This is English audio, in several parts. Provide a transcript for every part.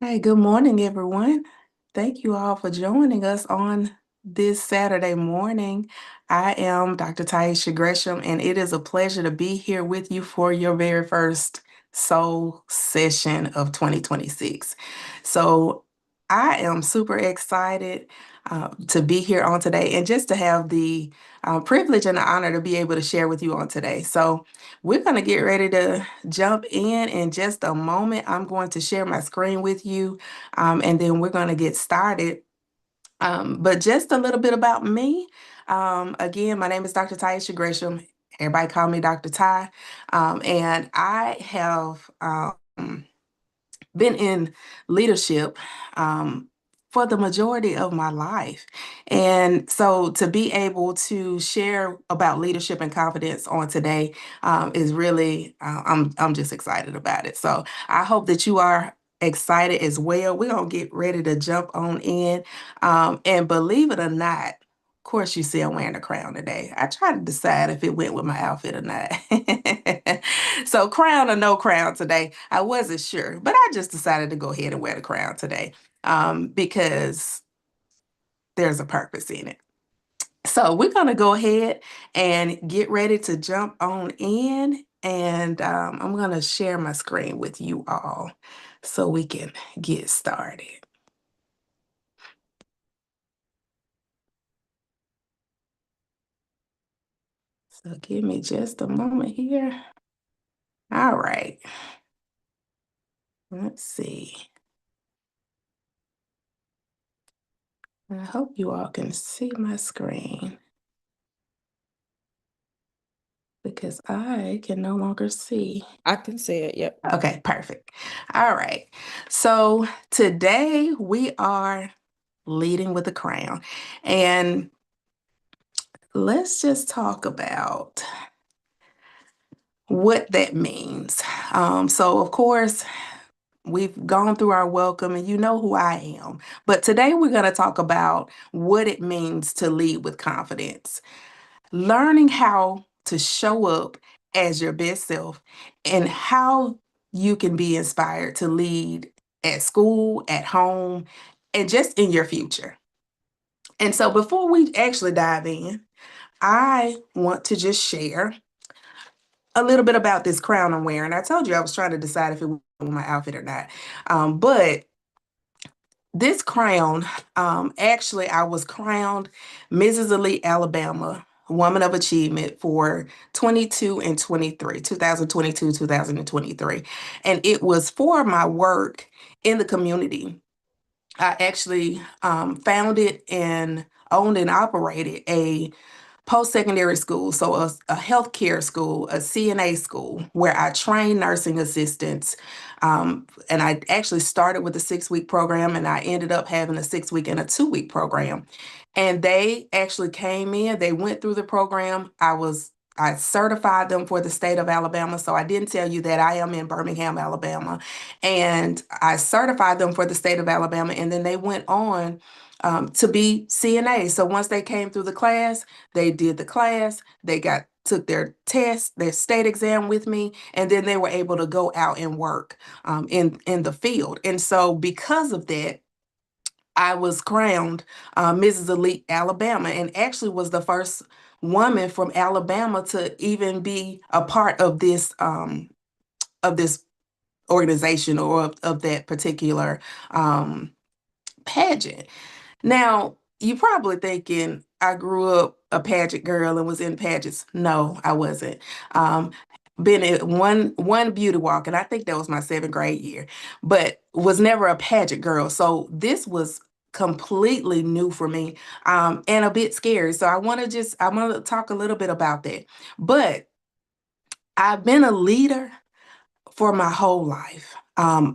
Hey, good morning, everyone. Thank you all for joining us on this Saturday morning. I am Dr. Taisha Gresham, and it is a pleasure to be here with you for your very first Soul session of 2026. So I am super excited to be here on today and just to have the privilege and the honor to be able to share with you on today. So we're going to get ready to jump in just a moment. I'm going to share my screen with you, and then we're going to get started. But just a little bit about me. Again, my name is Dr. Taisha Gresham. Everybody call me Dr. Ty. And I have been in leadership for the majority of my life. And so to be able to share about leadership and confidence on today is really, I'm just excited about it. So I hope that you are excited as well. We're going to get ready to jump on in. And believe it or not, of course, you see I'm wearing a crown today. I tried to decide if it went with my outfit or not. So crown or no crown today, I wasn't sure, but I just decided to go ahead and wear the crown today because there's a purpose in it. So we're going to go ahead and get ready to jump on in, and I'm going to share my screen with you all so we can get started. So give me just a moment here. All right. Let's see. I hope you all can see my screen because I can no longer see. I can see it. Yep. Okay, perfect. All right. So today we are leading with a crown. And let's just talk about what that means. So, of course, we've gone through our welcome and you know who I am. But today we're going to talk about what it means to lead with confidence, learning how to show up as your best self and how you can be inspired to lead at school, at home, and just in your future. And so before we actually dive in, I want to just share a little bit about this crown I'm wearing. I told you I was trying to decide if it was my outfit or not. But this crown, actually, I was crowned Mrs. Elite Alabama Woman of Achievement for 22 and 23, 2022, 2023. And it was for my work in the community. I actually founded and owned and operated a post-secondary school, so a healthcare school, a CNA school, where I train nursing assistants. And I actually started with a 6-week program, and I ended up having a 6-week and a 2-week program. And they actually came in, they went through the program. I certified them for the state of Alabama. So I didn't tell you that I am in Birmingham, Alabama. And I certified them for the state of Alabama. And then they went on to be CNA. So once they came through the class, they did the class, they took their test, their state exam with me, and then they were able to go out and work in the field. And so because of that, I was crowned Mrs. Elite Alabama, and actually was the first woman from Alabama to even be a part of this organization or of that particular pageant. Now, you probably thinking I grew up a pageant girl and was in pageants. No, I wasn't. Um, been at one beauty walk, and I think that was my 7th grade year, but was never a pageant girl. So this was completely new for me, and a bit scary. So I want to talk a little bit about that. But I've been a leader for my whole life,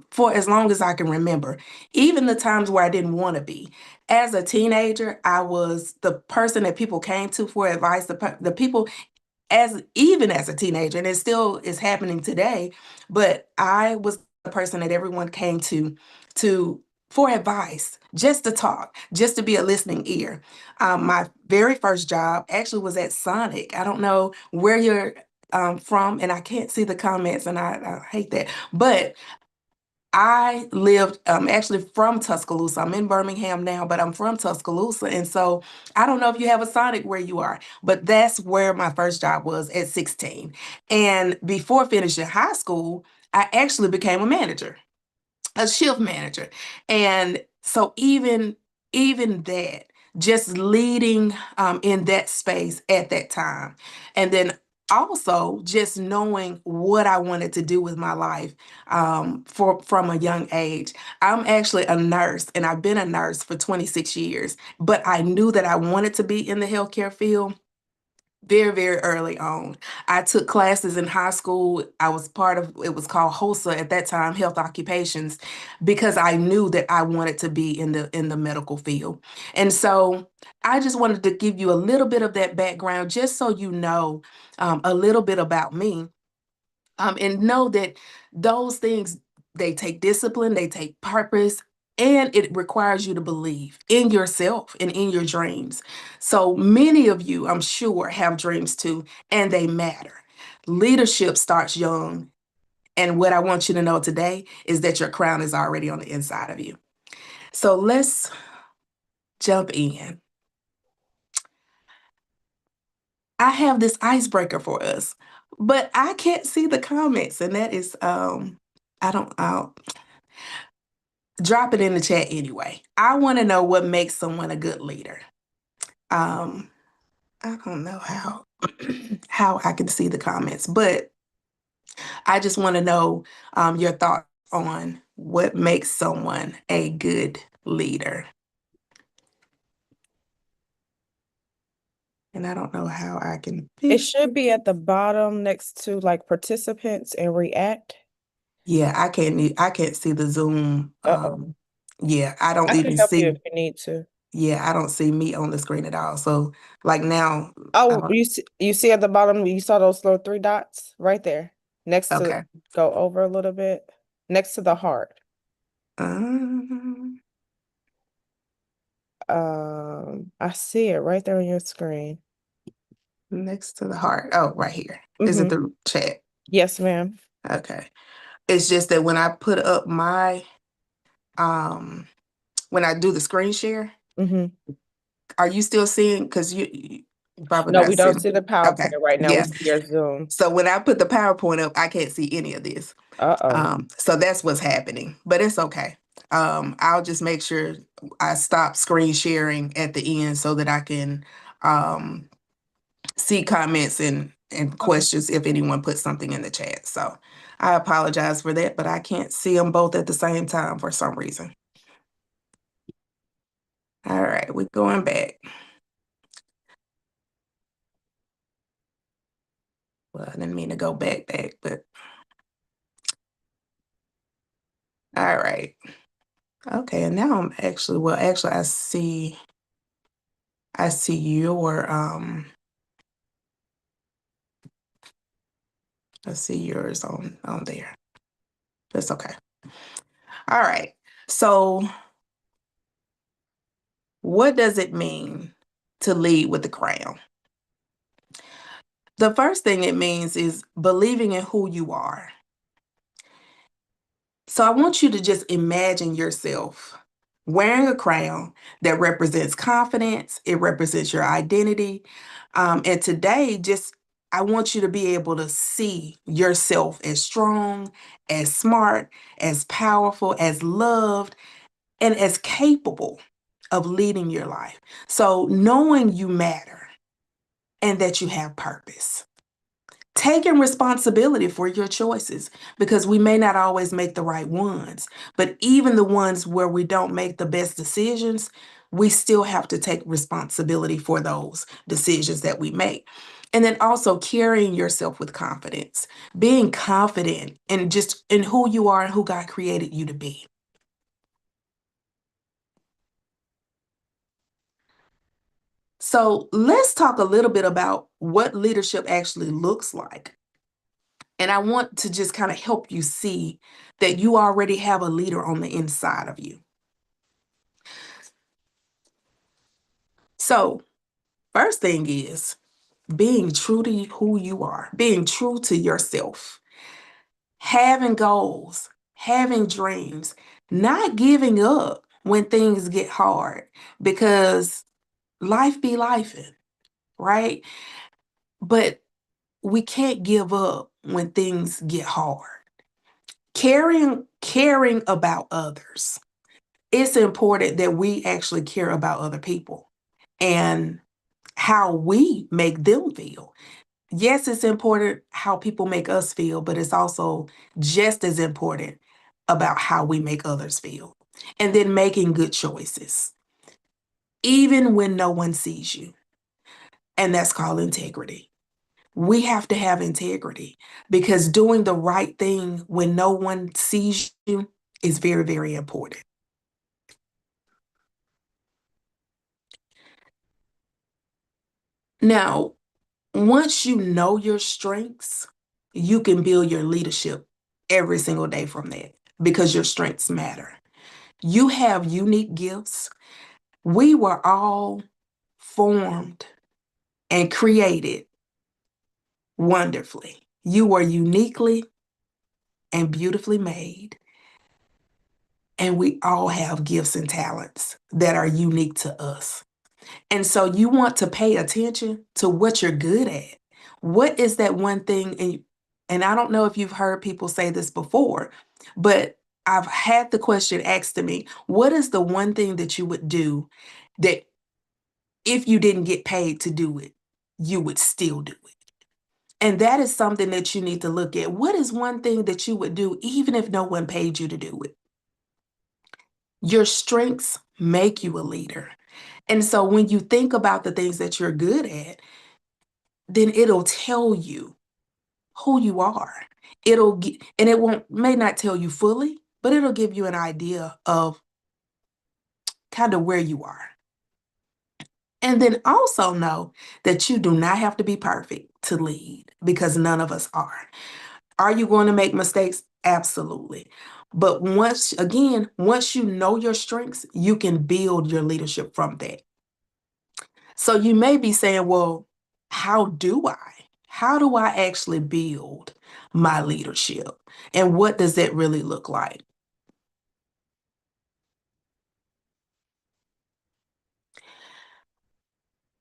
for as long as I can remember, even the times where I didn't want to be. As a teenager, I was the person that people came to for advice, the people even as a teenager, and it still is happening today, but I was the person that everyone came to for advice, just to talk, just to be a listening ear. My very first job actually was at Sonic. I don't know where you're from, and I can't see the comments, and I hate that. But I lived actually from Tuscaloosa. I'm in Birmingham now, but I'm from Tuscaloosa. And so I don't know if you have a Sonic where you are, but that's where my first job was at 16. And before finishing high school, I actually became a manager, a shift manager. And so even that, just leading in that space at that time. And then also just knowing what I wanted to do with my life from a young age. I'm actually a nurse and I've been a nurse for 26 years, but I knew that I wanted to be in the healthcare field very, very early on. I took classes in high school. I was part of, it was called HOSA at that time, Health Occupations, because I knew that I wanted to be in the medical field. And so I just wanted to give you a little bit of that background, just so you know a little bit about me, and know that those things, they take discipline, they take purpose, and it requires you to believe in yourself and in your dreams. So many of you, I'm sure, have dreams too, and they matter. Leadership starts young, and what I want you to know today is that your crown is already on the inside of you. So let's jump in. I have this icebreaker for us, but I can't see the comments, and that is I'll drop it in the chat anyway. I want to know what makes someone a good leader. Um, I don't know how how I can see the comments, but I just want to know your thoughts on what makes someone a good leader. And I don't know how I can It fix should it. be at the bottom next to like participants and react. Yeah, I can't see the Zoom. Uh-oh. Yeah, I don't I can even help you if see. you need to. Yeah, I don't see me on the screen at all. So like now, Oh, you see at the bottom, you saw those little three dots right there. Next to okay. go over a little bit. Next to the heart. Um, I see it right there on your screen. Next to the heart. Oh, right here. Is it Mm-hmm. the chat? Yes, ma'am. Okay. It's just that when I put up my when I do the screen share, Mm-hmm. are you still seeing? Because you probably No, not we don't seeing. see the Okay. PowerPoint right now. We Yeah. see your Zoom. So when I put the PowerPoint up, I can't see any of this. Uh-oh. So that's what's happening, but it's okay. I'll just make sure I stop screen sharing at the end so that I can um see comments and Okay. questions if anyone puts something in the chat. So I apologize for that, but I can't see them both at the same time for some reason. All right, we're going back. Well, I didn't mean to go back, but all right. Okay, and now I'm actually, well, actually I see your I see yours on there. That's okay. All right. So what does it mean to lead with the crown? The first thing it means is believing in who you are. So I want you to just imagine yourself wearing a crown that represents confidence, it represents your identity. And today, just I want you to be able to see yourself as strong, as smart, as powerful, as loved, and as capable of leading your life. So knowing you matter and that you have purpose. Taking responsibility for your choices because we may not always make the right ones, but even the ones where we don't make the best decisions, we still have to take responsibility for those decisions that we make. And then also carrying yourself with confidence, being confident in just in who you are and who God created you to be. So let's talk a little bit about what leadership actually looks like. And I want to just kind of help you see that you already have a leader on the inside of you. So, first thing is being true to who you are, being true to yourself, having goals, having dreams, not giving up when things get hard because life be lifing, right? But we can't give up when things get hard. Caring about others. It's important that we actually care about other people and how we make them feel. Yes, it's important how people make us feel, but it's also just as important about how we make others feel. And then making good choices, even when no one sees you. And that's called integrity. We have to have integrity because doing the right thing when no one sees you is very, very important. Now, once you know your strengths, you can build your leadership every single day from that because your strengths matter. You have unique gifts. We were all formed and created wonderfully. You were uniquely and beautifully made, and we all have gifts and talents that are unique to us. And so you want to pay attention to what you're good at. What is that one thing? And I don't know if you've heard people say this before, but I've had the question asked to me, what is the one thing that you would do that if you didn't get paid to do it, you would still do it? And that is something that you need to look at. What is one thing that you would do even if no one paid you to do it? Your strengths make you a leader. And so when you think about the things that you're good at, then it'll tell you who you are. And it won't may not tell you fully, but it'll give you an idea of kind of where you are. And then also know that you do not have to be perfect to lead because none of us are. Are you going to make mistakes? Absolutely. But once you know your strengths, you can build your leadership from that. So you may be saying, well, how do I? How do I actually build my leadership? And what does that really look like?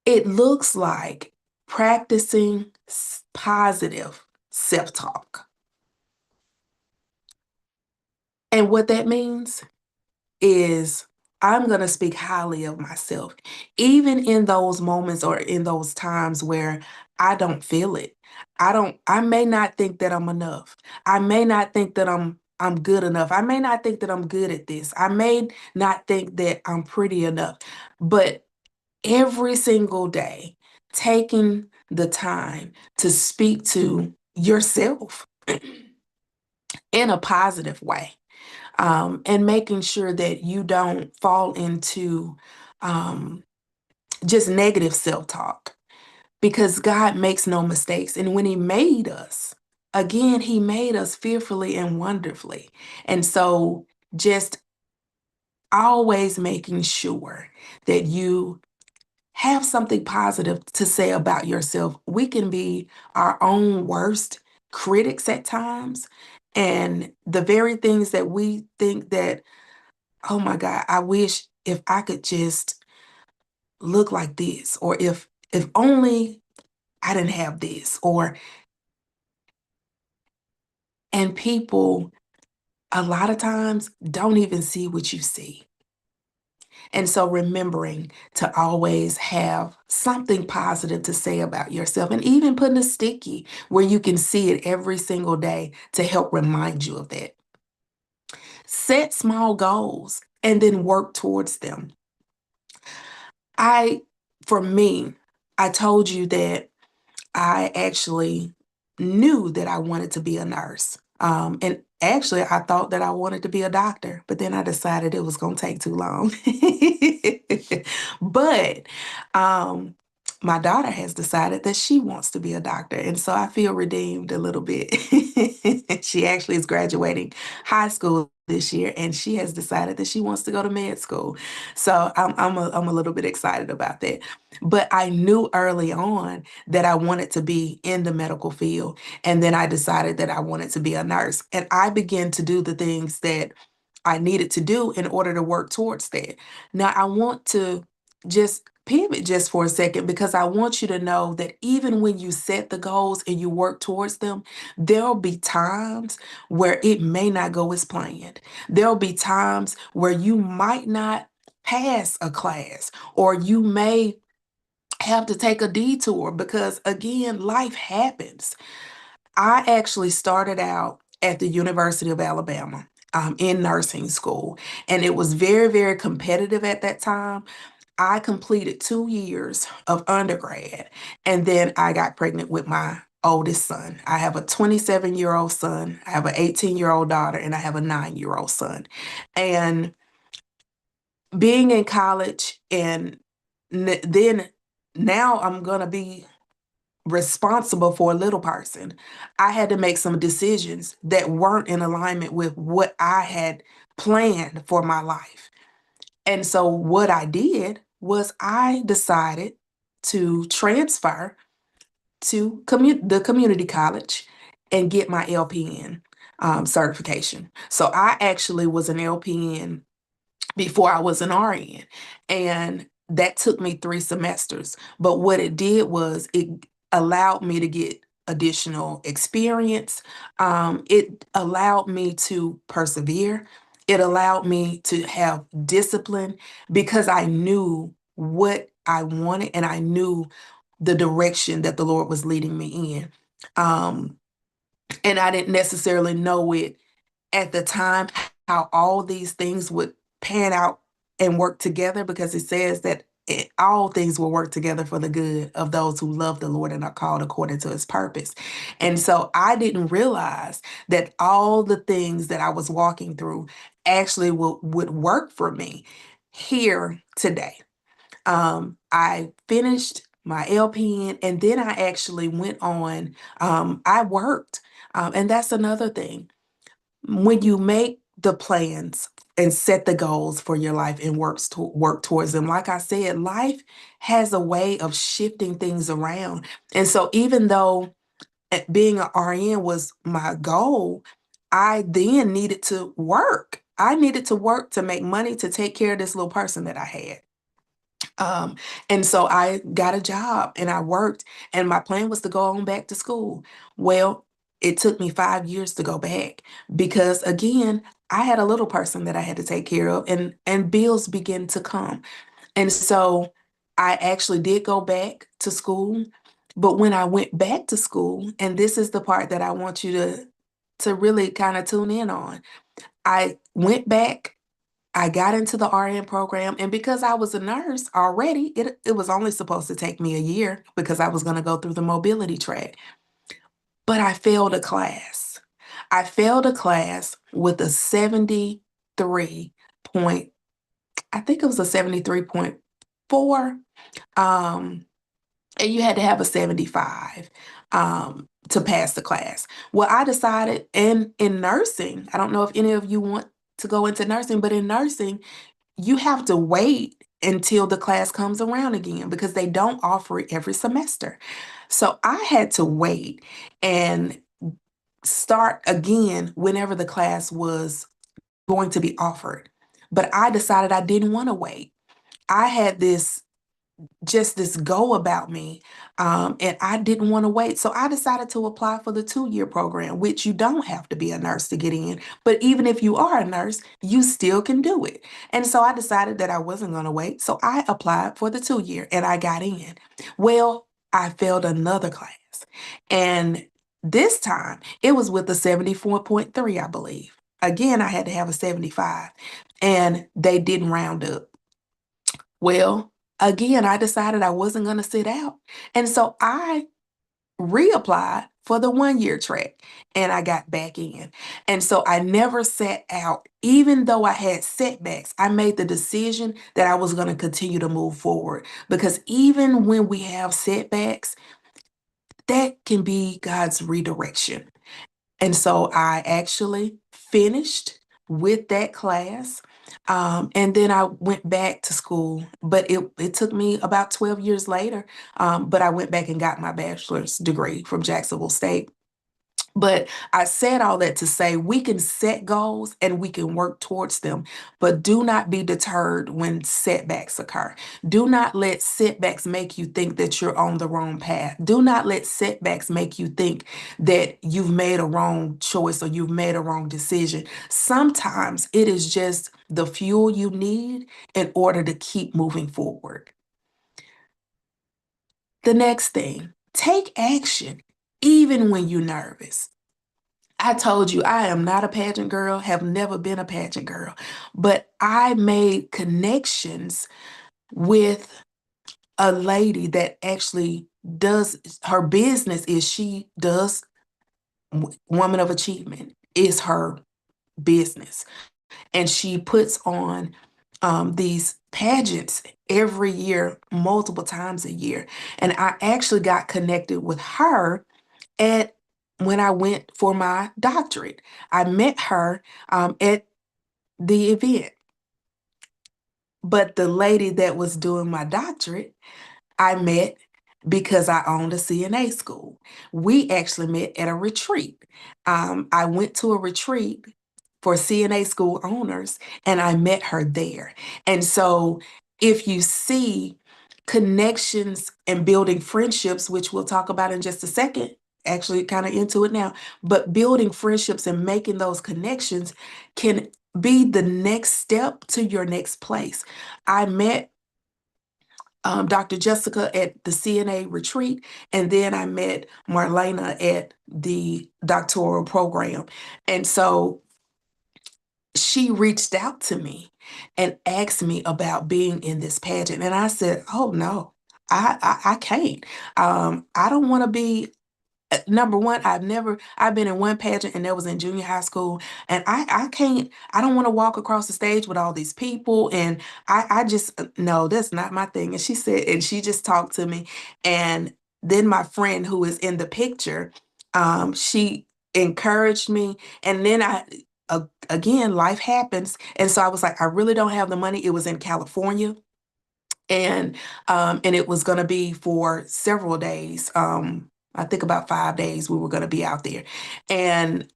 It looks like practicing positive self talk. And what that means is I'm going to speak highly of myself, even in those moments or in those times where I don't feel it. I may not think that I'm enough. I may not think that I'm good enough. I may not think that I'm good at this. I may not think that I'm pretty enough. But every single day, taking the time to speak to yourself in a positive way, and making sure that you don't fall into um, just negative self talk because God makes no mistakes. And when He made us, again, He made us fearfully and wonderfully. And so just always making sure that you have something positive to say about yourself. We can be our own worst critics at times. And the very things that we think that, oh my God, I wish if I could just look like this, or if only I didn't have this, or and people a lot of times don't even see what you see. And so remembering to always have something positive to say about yourself and even putting a sticky where you can see it every single day to help remind you of that. Set small goals and then work towards them. I, for me, I told you that I actually knew that I wanted to be a nurse. And actually, I thought that I wanted to be a doctor, but then I decided it was going to take too long. But um, my daughter has decided that she wants to be a doctor. And so I feel redeemed a little bit. She actually is graduating high school this year, and she has decided that she wants to go to med school. So I'm a little bit excited about that. But I knew early on that I wanted to be in the medical field, and then I decided that I wanted to be a nurse, and I began to do the things that I needed to do in order to work towards that. Now, I want to just pivot just for a second because I want you to know that even when you set the goals and you work towards them, there'll be times where it may not go as planned. There'll be times where you might not pass a class, or you may have to take a detour because, again, life happens. I actually started out at the University of Alabama in nursing school, and it was very, very competitive at that time. I completed 2 years of undergrad, and then I got pregnant with my oldest son. I have a 27-year-old son, I have an 18-year-old daughter, and I have a 9-year-old son. And being in college, and then now I'm going to be responsible for a little person. I had to make some decisions that weren't in alignment with what I had planned for my life. And so what I did was I decided to transfer to the community college and get my LPN certification. So I actually was an LPN before I was an RN. And that took me 3 semesters. But what it did was it allowed me to get additional experience. It allowed me to persevere. It allowed me to have discipline because I knew what I wanted and I knew the direction that the Lord was leading me in. Um, and I didn't necessarily know it at the time how all these things would pan out and work together, because it says that all things will work together for the good of those who love the Lord and are called according to his purpose. And so I didn't realize that all the things that I was walking through actually would work for me here today. I finished my LPN, and then I actually went on, I worked. And that's another thing. When you make the plans and set the goals for your life and work towards them, like I said, life has a way of shifting things around. And so even though being an RN was my goal, I then needed to work. I needed to work to make money to take care of this little person that I had. Um, and so I got a job and I worked, and my plan was to go on back to school. Well, it took me 5 years to go back because, again, I had a little person that I had to take care of, and bills began to come. And so I actually did go back to school. But when I went back to school, and this is the part that I want you to really kind of tune in on, I went back, I got into the RN program, and because I was a nurse already, it was only supposed to take me a year because I was going to go through the mobility track. But I failed a class. I failed a class with a 73 point, I think it was a 73.4. And you had to have a 75 to pass the class. Well, I decided, and in nursing, I don't know if any of you want to go into nursing, but in nursing, you have to wait until the class comes around again because they don't offer it every semester. So I had to wait and start again whenever the class was going to be offered. But I decided I didn't want to wait. I had this go about me, and I didn't want to wait. So I decided to apply for the 2-year program, which you don't have to be a nurse to get in. But even if you are a nurse, you still can do it. And so I decided that I wasn't going to wait. So I applied for the 2-year and I got in. Well, I failed another class. And this time it was with a 74.3, I believe. Again, I had to have a 75, and they didn't round up. Well, again, I decided I wasn't going to sit out. And so I reapplied for the 1-year track, and I got back in. And so I never sat out. Even though I had setbacks, I made the decision that I was going to continue to move forward, because even when we have setbacks, that can be God's redirection. And so I actually finished with that class. And then I went back to school, but it took me about 12 years later. But I went back and got my bachelor's degree from Jacksonville State. But I said all that to say we can set goals and we can work towards them, but do not be deterred when setbacks occur. Do not let setbacks make you think that you're on the wrong path. Do not let setbacks make you think that you've made a wrong choice or you've made a wrong decision. Sometimes it is just the fuel you need in order to keep moving forward. The next thing, take action even when you're nervous. I told you I am not a pageant girl, have never been a pageant girl, but I made connections with a lady that actually does her business is she does Woman of Achievement is her business. And she puts on these pageants every year, multiple times a year. And I actually got connected with her at when I went for my doctorate. I met her at the event, but the lady that was doing my doctorate I met because I owned a CNA school. We actually met at a retreat. I went to a retreat for CNA school owners and I met her there. And so if you see connections and building friendships, which we'll talk about in just a second, actually kind of into it now, but building friendships and making those connections can be the next step to your next place. I met Dr. Jessica at the CNA retreat, and then I met Marlena at the doctoral program. And so she reached out to me and asked me about being in this pageant. And I said, oh no, I can't. I don't want to be number one, I've been in one pageant and that was in junior high school. And I can't, I don't want to walk across the stage with all these people. And I just, no, that's not my thing. And she said, and she just talked to me. And then my friend who is in the picture, she encouraged me. And then again, life happens. And so I was like, I really don't have the money. It was in California and it was going to be for several days. I think about 5 days we were going to be out there, and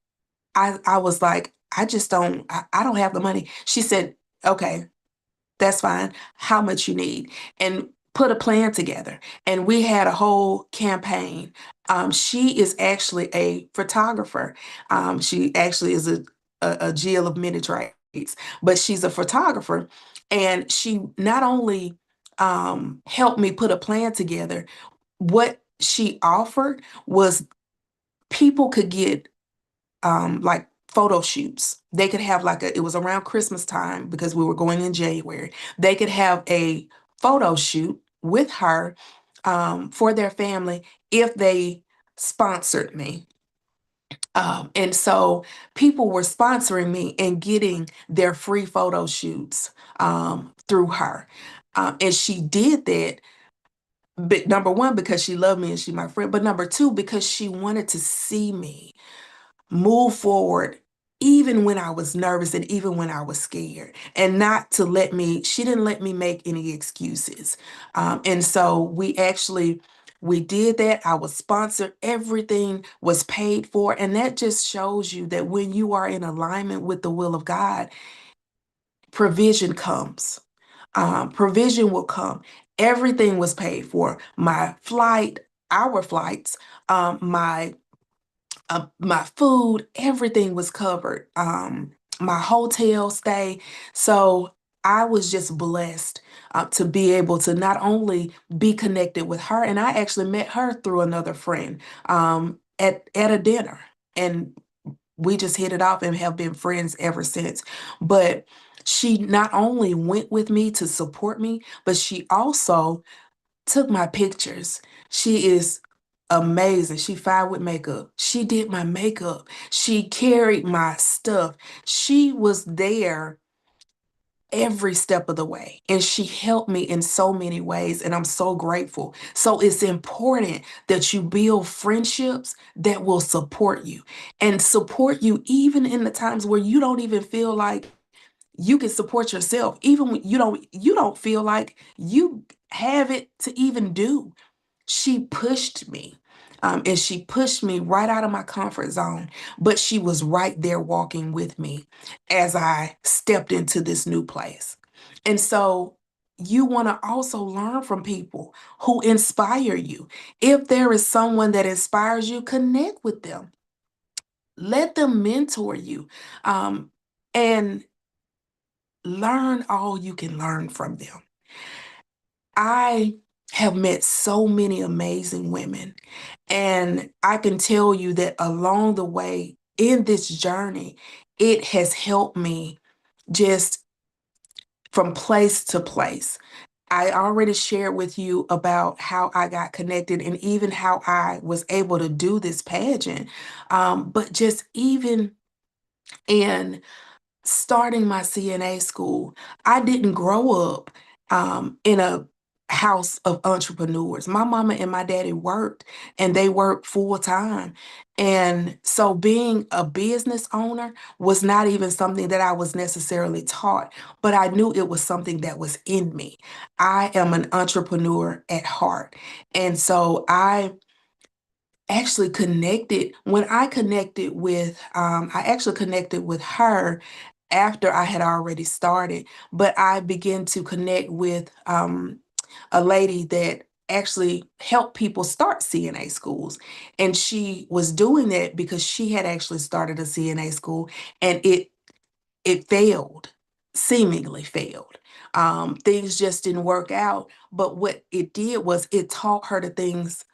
I was like, I don't have the money. She said, okay, that's fine. How much you need? And put a plan together. And we had a whole campaign. She is actually a photographer. She actually is a Jill of many trades, but she's a photographer. And she not only helped me put a plan together, what she offered was people could get like photo shoots. They could have it was around Christmas time because we were going in January. They could have a photo shoot with her for their family if they sponsored me. And so people were sponsoring me and getting their free photo shoots through her. And she did that, but number one, because she loved me and she my friend, but number two, because she wanted to see me move forward even when I was nervous and even when I was scared, and not to she didn't let me make any excuses. And so we did that. I was sponsored, everything was paid for. And that just shows you that when you are in alignment with the will of God, provision comes. Provision will come. Everything was paid for. My flight, our flights, my food, everything was covered. My hotel stay. So I was just blessed to be able to not only be connected with her, and I actually met her through another friend at a dinner, and we just hit it off and have been friends ever since. But she not only went with me to support me, but she also took my pictures. She is amazing. She fine with makeup. She did my makeup. She carried my stuff. She was there every step of the way. And she helped me in so many ways, and I'm so grateful. So it's important that you build friendships that will support you and support you even in the times where you don't even feel like you can support yourself, even when you don't feel like you have it to even do. She pushed me. And she pushed me right out of my comfort zone, but she was right there walking with me as I stepped into this new place. And so you want to also learn from people who inspire you. If there is someone that inspires you, connect with them. Let them mentor you, and learn all you can learn from them. I have met so many amazing women, and I can tell you that along the way in this journey, it has helped me just from place to place. I already shared with you about how I got connected and even how I was able to do this pageant. But just even in starting my CNA school, I didn't grow up in a house of entrepreneurs. My mama and my daddy worked, and they worked full time. And so being a business owner was not even something that I was necessarily taught, but I knew it was something that was in me. I am an entrepreneur at heart. And so I actually connected with her after I had already started, but I began to connect with a lady that actually helped people start CNA schools. And she was doing that because she had actually started a CNA school, and it failed, seemingly failed. Things just didn't work out. But what it did was it taught her the things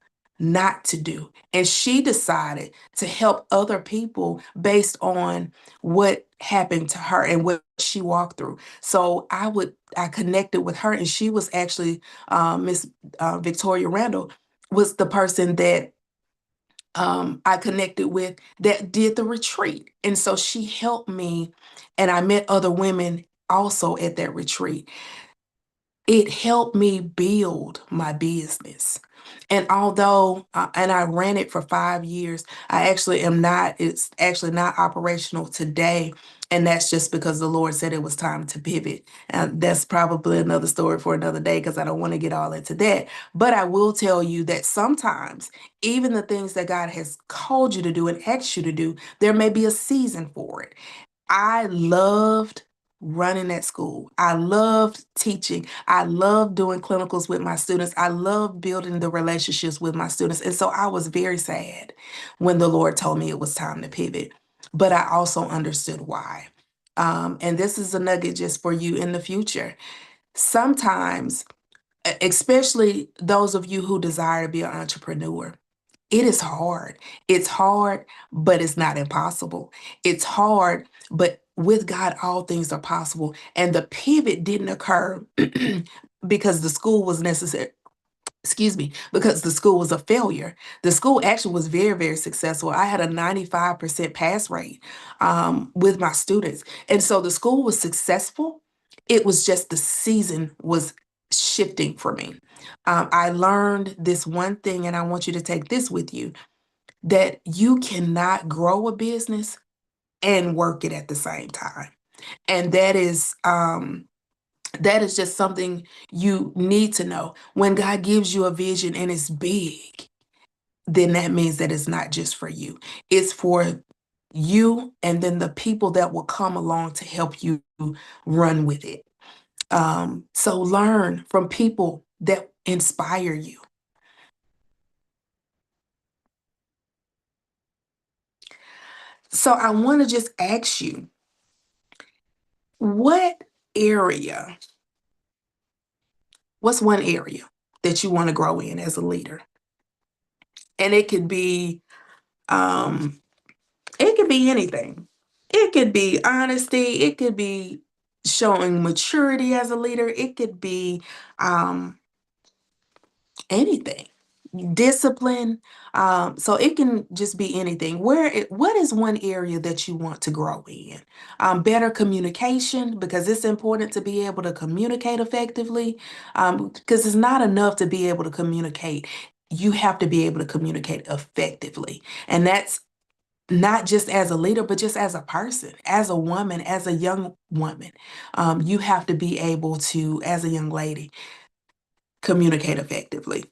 not to do. And she decided to help other people based on what happened to her and what she walked through. So I connected with her, and she was actually Miss Victoria Randall was the person that I connected with that did the retreat. And so she helped me, and I met other women also at that retreat. It helped me build my business. And and I ran it for 5 years, it's actually not operational today. And that's just because the Lord said it was time to pivot. And that's probably another story for another day because I don't want to get all into that. But I will tell you that sometimes, even the things that God has called you to do and asked you to do, there may be a season for it. I loved running at school. I loved teaching. I loved doing clinicals with my students. I loved building the relationships with my students. And so I was very sad when the Lord told me it was time to pivot. But I also understood why. And this is a nugget just for you in the future. Sometimes, especially those of you who desire to be an entrepreneur, it is hard. It's hard, but it's not impossible. It's hard, but with God, all things are possible. And the pivot didn't occur because the school was necessary. Excuse me, because the school was a failure. The school actually was very, very successful. I had a 95% pass rate with my students. And so the school was successful. It was just the season was shifting for me. I learned this one thing, and I want you to take this with you, that you cannot grow a business and work it at the same time. And that is just something you need to know. When God gives you a vision and it's big, then that means that it's not just for you. It's for you and then the people that will come along to help you run with it. So learn from people that inspire you. So I want to just ask you, what area what's one area that you want to grow in as a leader? And um it could be anything. It could be honesty, it could be showing maturity as a leader, it could be um anything. discipline. So it can just be anything. What is one area that you want to grow in? Better communication, because it's important to be able to communicate effectively. Because it's not enough to be able to communicate. You have to be able to communicate effectively. And that's not just as a leader, but just as a person, as a woman, as a young woman. You have to be able to, as a young lady, communicate effectively.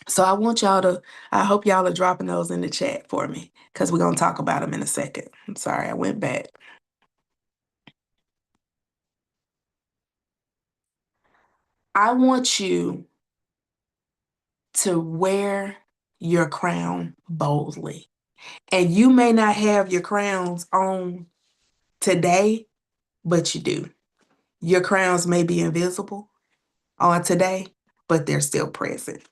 So I hope y'all are dropping those in the chat for me because we're going to talk about them in a second. I'm sorry, I went back. I want you to wear your crown boldly. And you may not have your crowns on today, but you do. Your crowns may be invisible on today, but they're still present.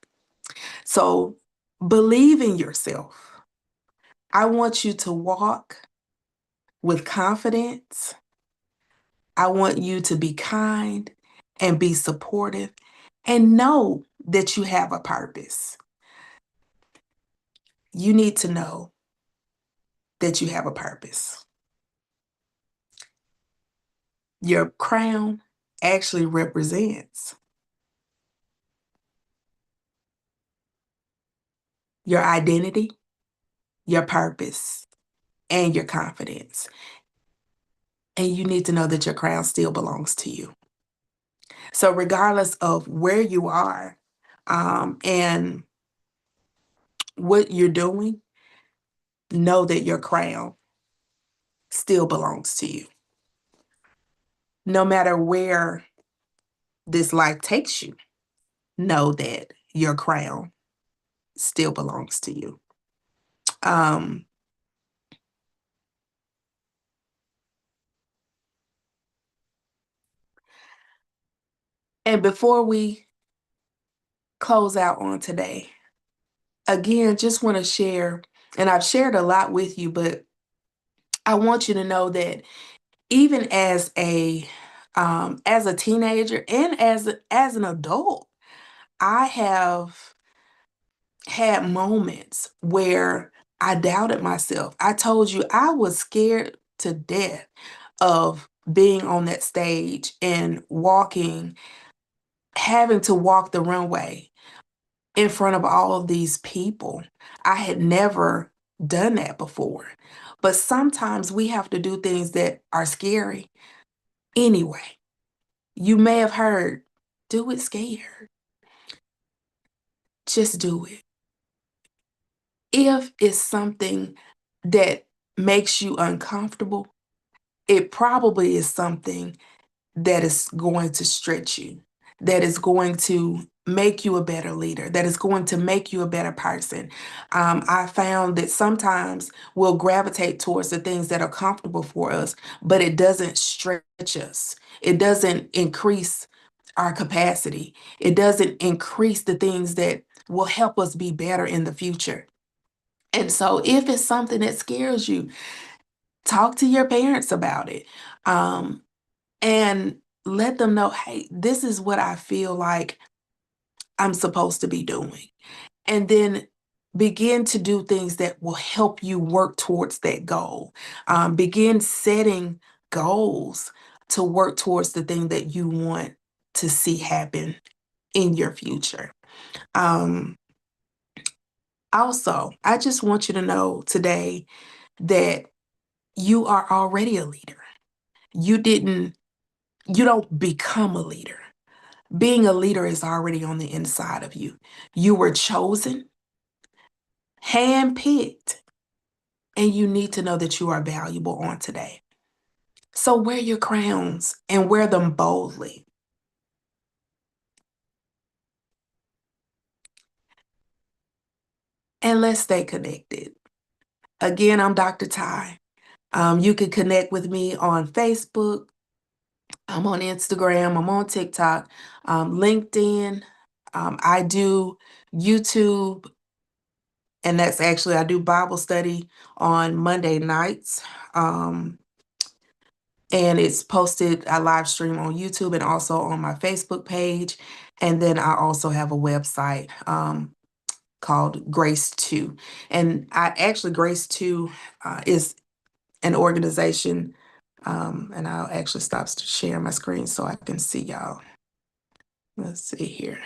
So believe in yourself. I want you to walk with confidence. I want you to be kind and be supportive and know that you have a purpose. You need to know that you have a purpose. Your crown actually represents your identity, your purpose, and your confidence. And you need to know that your crown still belongs to you. So, regardless of where you are and what you're doing, know that your crown still belongs to you. No matter where this life takes you, know that your crown still belongs to you. Um, and before we close out on today, again, just want to share, and I've shared a lot with you, but I want you to know that even as a teenager and as an adult, I have had moments where I doubted myself. I told you I was scared to death of being on that stage and having to walk the runway in front of all of these people. I had never done that before. But sometimes we have to do things that are scary anyway. You may have heard, do it scared. Just do it. If it's something that makes you uncomfortable, it probably is something that is going to stretch you, that is going to make you a better leader, that is going to make you a better person. I found that sometimes we'll gravitate towards the things that are comfortable for us, but it doesn't stretch us. It doesn't increase our capacity. It doesn't increase the things that will help us be better in the future. And so if it's something that scares you, talk to your parents about it. Um, and let them know, hey, this is what I feel like I'm supposed to be doing. And then begin to do things that will help you work towards that goal. Begin setting goals to work towards the thing that you want to see happen in your future. Um, Also, I just want you to know today that you are already a leader. You didn't, you don't become a leader. Being a leader is already on the inside of you. You were chosen, handpicked, and you need to know that you are valuable on today. So wear your crowns and wear them boldly. And let's stay connected. Again, I'm Dr. Ty. You can connect with me on Facebook. I'm on Instagram. I'm on TikTok, LinkedIn. I do YouTube, and that's actually, I do Bible study on Monday nights. Um, and it's posted, I live stream on YouTube and also on my Facebook page. And then I also have a website. called Grace 2. And Grace 2 is an organization. And I'll actually stop sharing my screen so I can see y'all. Let's see here.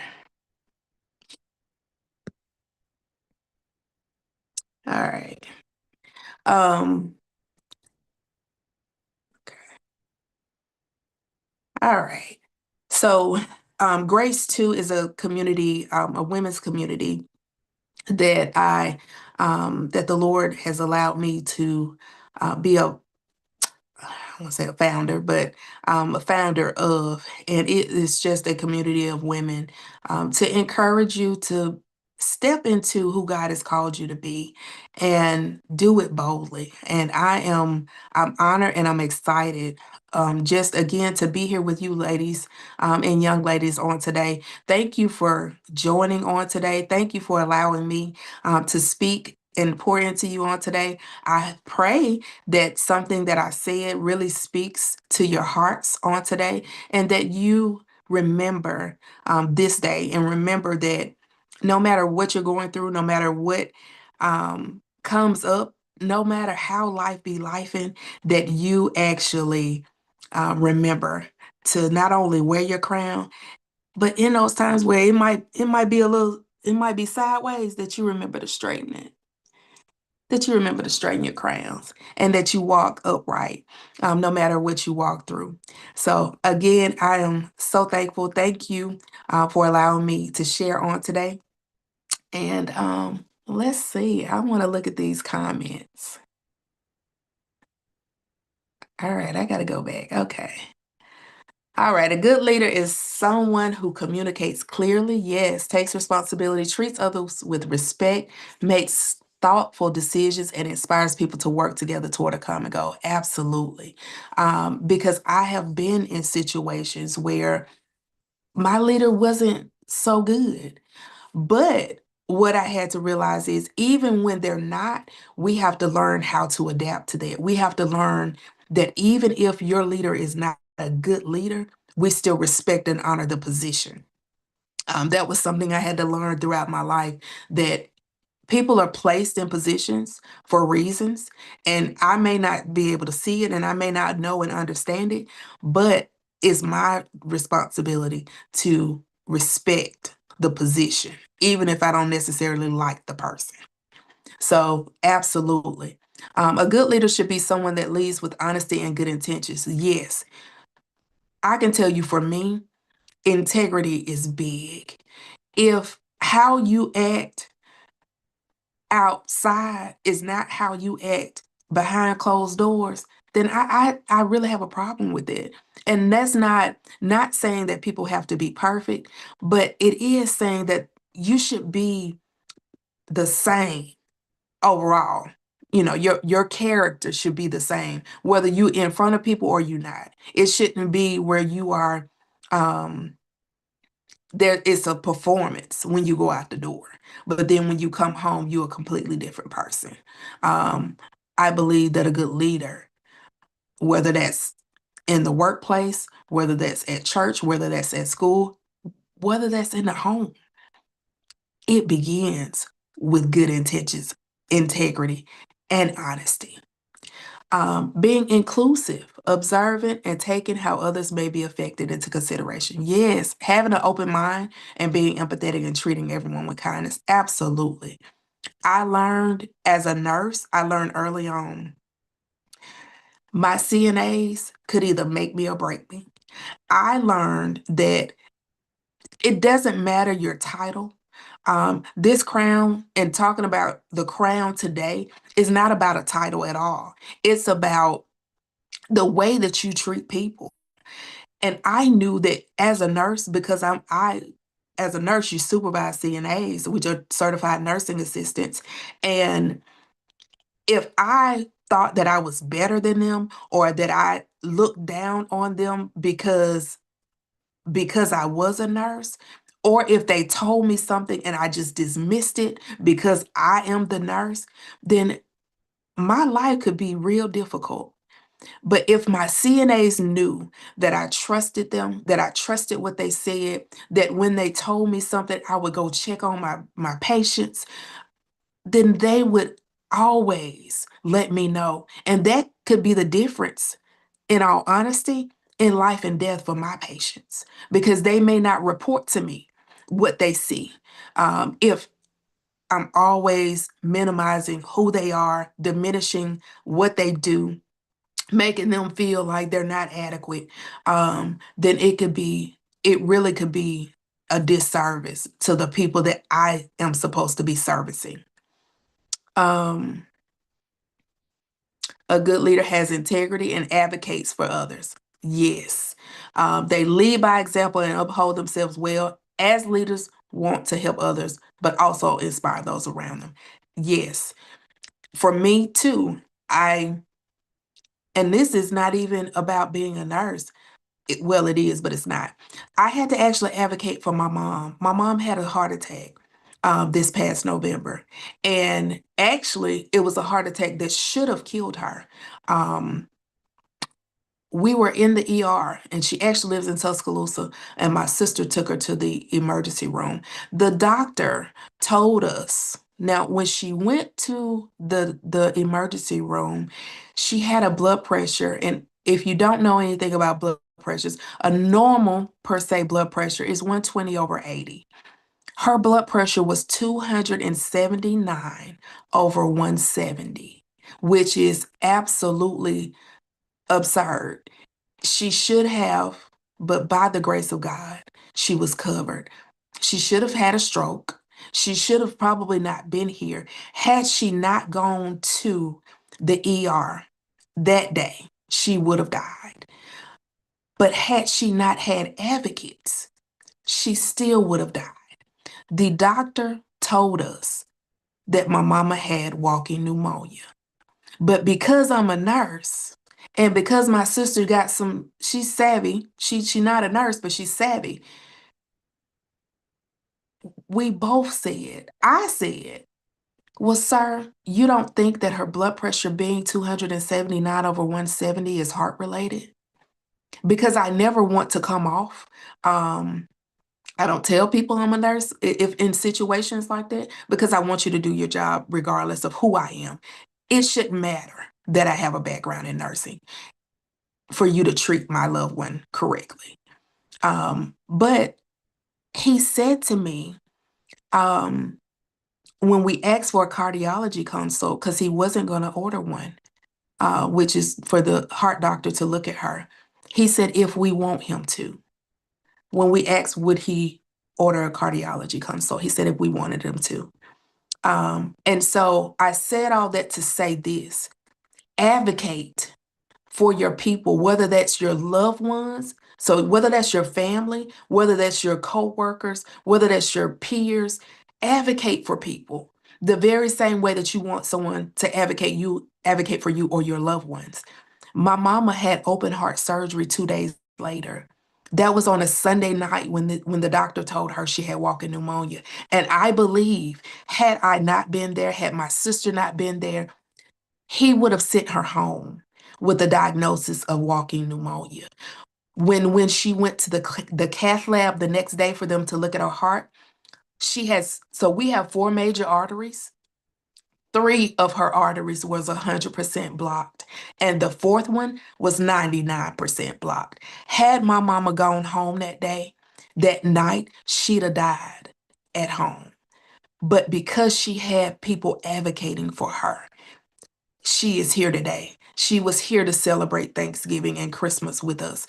All right. Um, all right. So, Grace 2 is a community, a women's community that that the Lord has allowed me to be I won't say a founder, but a founder of, and it is just a community of women to encourage you to step into who God has called you to be and do it boldly. And I'm honored and I'm excited just again to be here with you ladies and young ladies on today. Thank you for joining on today. Thank you for allowing me to speak and pour into you on today. I pray that something that I said really speaks to your hearts on today, and that you remember this day, and remember that no matter what you're going through, no matter what comes up, no matter how life be lifing, that you actually remember to not only wear your crown, but in those times where it might be it might be sideways, that you remember to straighten it, that you remember to straighten your crowns, and that you walk upright no matter what you walk through. So, again, I am so thankful. Thank you for allowing me to share on today. And let's see, I want to look at these comments. All right, I got to go back. Okay. All right, a good leader is someone who communicates clearly, yes, takes responsibility, treats others with respect, makes thoughtful decisions, and inspires people to work together toward a common goal. Absolutely. Because I have been in situations where my leader wasn't so good. But what I had to realize is even when they're not, we have to learn how to adapt to that. We have to learn that even if your leader is not a good leader, we still respect and honor the position. That was something I had to learn throughout my life, that people are placed in positions for reasons, and I may not be able to see it and I may not know and understand it, but it's my responsibility to respect the position, even if I don't necessarily like the person. So, absolutely. A good leader should be someone that leads with honesty and good intentions. Yes, I can tell you for me, integrity is big. If how you act outside is not how you act behind closed doors, then I really have a problem with it. And that's not saying that people have to be perfect, but it is saying that you should be the same overall. You know, your character should be the same, whether you in front of people or you not. It shouldn't be where you are um there it's a performance when you go out the door, but then when you come home you're a completely different person. um I believe that a good leader, whether that's in the workplace, whether that's at church, whether that's at school, whether that's in the home, it begins with good intentions, integrity, and honesty. Being inclusive, observant, and taking how others may be affected into consideration. Yes, having an open mind and being empathetic and treating everyone with kindness. Absolutely. I learned as a nurse, I learned early on, my CNAs could either make me or break me. I learned that it doesn't matter your title. This crown, and talking about the crown today, is not about a title at all. It's about the way that you treat people. And I knew that as a nurse, because as a nurse, you supervise CNAs, which are certified nursing assistants. And if I thought that I was better than them, or that I looked down on them because I was a nurse, or if they told me something and I just dismissed it because I am the nurse, then my life could be real difficult. But if my CNAs knew that I trusted them, that I trusted what they said, that when they told me something, I would go check on my patients, then they would always let me know. And that could be the difference, in all honesty, in life and death for my patients, because they may not report to me what they see. If I'm always minimizing who they are, diminishing what they do, making them feel like they're not adequate, then it really could be a disservice to the people that I am supposed to be servicing. Um, a good leader has integrity and advocates for others. Yes. They lead by example and uphold themselves well. As leaders, want to help others, but also inspire those around them. Yes. For me too, and this is not even about being a nurse. Well, it is, but it's not. I had to actually advocate for my mom. My mom had a heart attack this past November. And actually, it was a heart attack that should have killed her. Um, we were in the ER, and she actually lives in Tuscaloosa, and my sister took her to the emergency room. The doctor told us, now when she went to the emergency room, she had a blood pressure, and if you don't know anything about blood pressures, a normal per se blood pressure is 120 over 80. Her blood pressure was 279 over 170, which is absolutely absurd. She should have, but by the grace of God, she was covered. She should have had a stroke. She should have probably not been here had she not gone to the ER that day. She would have died. But had she not had advocates, she still would have died. The doctor told us that my mama had walking pneumonia. But because I'm a nurse and because my sister got she's savvy. She not a nurse, but she's savvy. We both said, I said, well, sir, you don't think that her blood pressure being 279 over 170 is heart related? Because I never want to come off. Um, I don't tell people I'm a nurse if in situations like that, because I want you to do your job regardless of who I am. It shouldn't matter that I have a background in nursing for you to treat my loved one correctly. But he said to me, um, when we asked for a cardiology consult, because he wasn't going to order one, which is for the heart doctor to look at her, he said, if we want him to. When we asked, would he order a cardiology consult, he said, if we wanted him to. And so I said all that to say this: advocate for your people, whether that's your loved ones, so whether that's your family, whether that's your coworkers, whether that's your peers, advocate for people the very same way that you want someone to advocate for you or your loved ones. My mama had open heart surgery 2 days later. That was on a Sunday night when the doctor told her she had walking pneumonia. And I believe, had I not been there, had my sister not been there, he would have sent her home with the diagnosis of walking pneumonia. When she went to the cath lab the next day for them to look at her heart, we have four major arteries. Three of her arteries was 100% blocked, and the fourth one was 99% blocked. Had my mama gone home that night, she'd have died at home. But because she had people advocating for her, she is here today. She was here to celebrate Thanksgiving and Christmas with us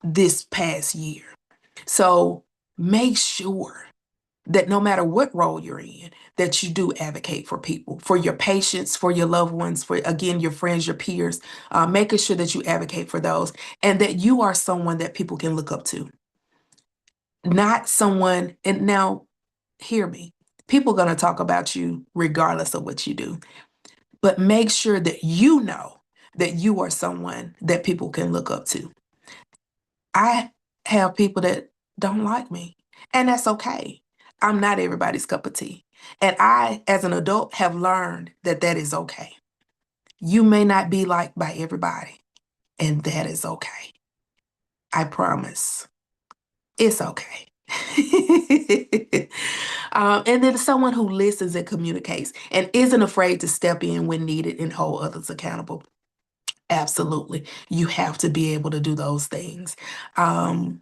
this past year. So make sure that no matter what role you're in, that you do advocate for people, for your patients, for your loved ones, for, again, your friends, your peers, making sure that you advocate for those and that you are someone that people can look up to, not someone. And now, hear me, people are going to talk about you regardless of what you do, but make sure that you know that you are someone that people can look up to. I have people that don't like me, and that's okay. I'm not everybody's cup of tea. And I, as an adult, have learned that that is okay. You may not be liked by everybody, and that is okay. I promise. It's okay. And then someone who listens and communicates and isn't afraid to step in when needed and hold others accountable. Absolutely. You have to be able to do those things. Um,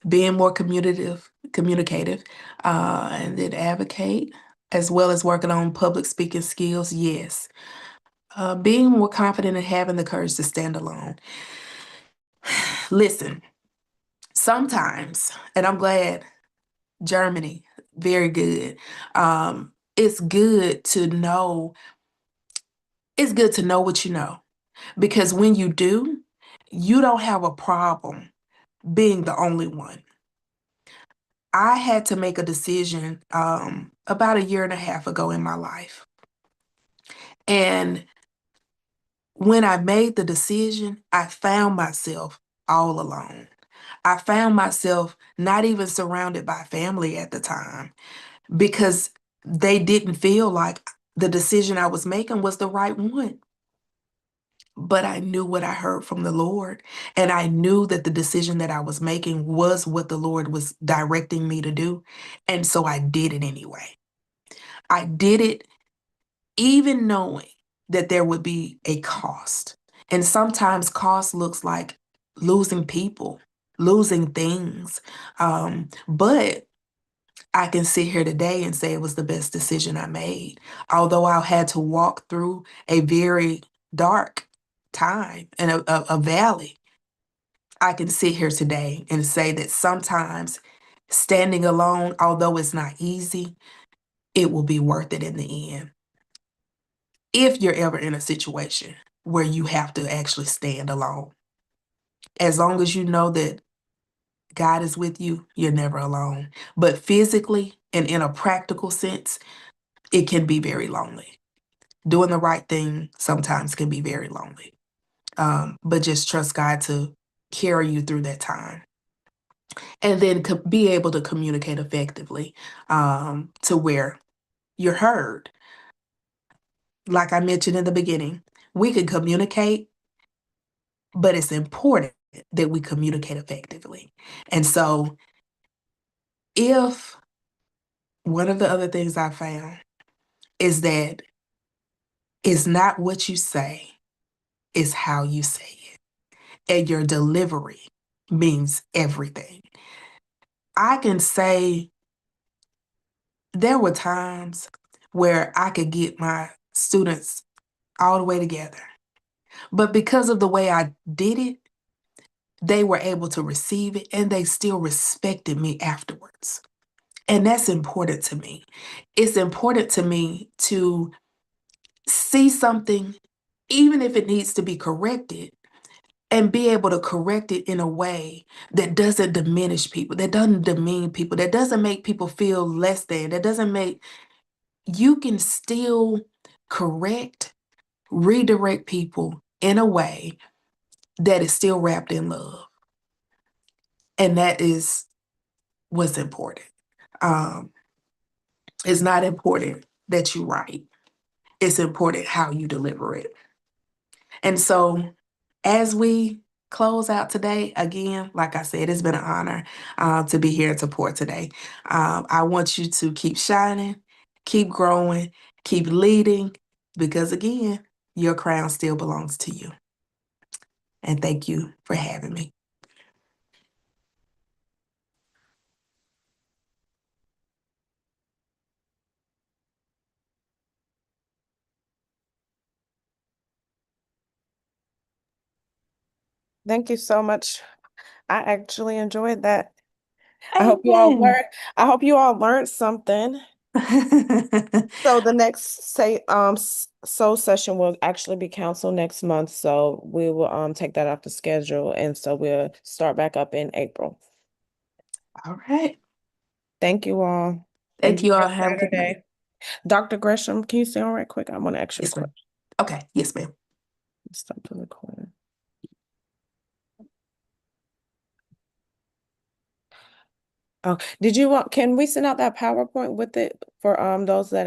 Being more communicative, and then advocate, as well as working on public speaking skills. Yes. Being more confident and having the courage to stand alone. Listen, sometimes, and I'm glad Germany, very good. It's good to know, it's good to know what you know, because when you do, you don't have a problem being the only one. I had to make a decision about a year and a half ago in my life. And when I made the decision, I found myself all alone. I found myself not even surrounded by family at the time because they didn't feel like the decision I was making was the right one. But I knew what I heard from the Lord, and I knew that the decision that I was making was what the Lord was directing me to do. And so I did it anyway. I did it even knowing that there would be a cost. And sometimes cost looks like losing people, losing things. But I can sit here today and say it was the best decision I made. Although I had to walk through a very dark time and a valley, I can sit here today and say that sometimes standing alone, although it's not easy, it will be worth it in the end. If you're ever in a situation where you have to actually stand alone, as long as you know that God is with you, you're never alone. But physically and in a practical sense, it can be very lonely. Doing the right thing sometimes can be very lonely. But just trust God to carry you through that time. And then be able to communicate effectively, to where you're heard. Like I mentioned in the beginning, we can communicate, but it's important that we communicate effectively. And so, if one of the other things I found is that it's not what you say, it's how you say it. And your delivery means everything. I can say there were times where I could get my students all the way together, but because of the way I did it, they were able to receive it and they still respected me afterwards. And that's important to me. It's important to me to see something, even if it needs to be corrected, and be able to correct it in a way that doesn't diminish people, that doesn't demean people, that doesn't make people feel less than, that doesn't make, you can still correct, redirect people in a way that is still wrapped in love. And that is what's important. Um, it's not important that you write. It's important how you deliver it. And so, as we close out today, again, like I said, it's been an honor to be here and support today. I want you to keep shining, keep growing, keep leading, because again, your crown still belongs to you. And thank you for having me. Thank you so much. I actually enjoyed that. I hope you all Amen. learned, I hope you all learned something. So the next soul session will actually be canceled next month. So we will take that off the schedule. And so we'll start back up in April. All right. Thank you all. Thank Enjoy you your all. Have a good night. Saturday. Dr. Gresham, can you stay on right quick? I want to ask you a Yes, ma'am. question. Okay. Yes, ma'am. Stop the recording. Oh, did you want, can we send out that PowerPoint with it for those that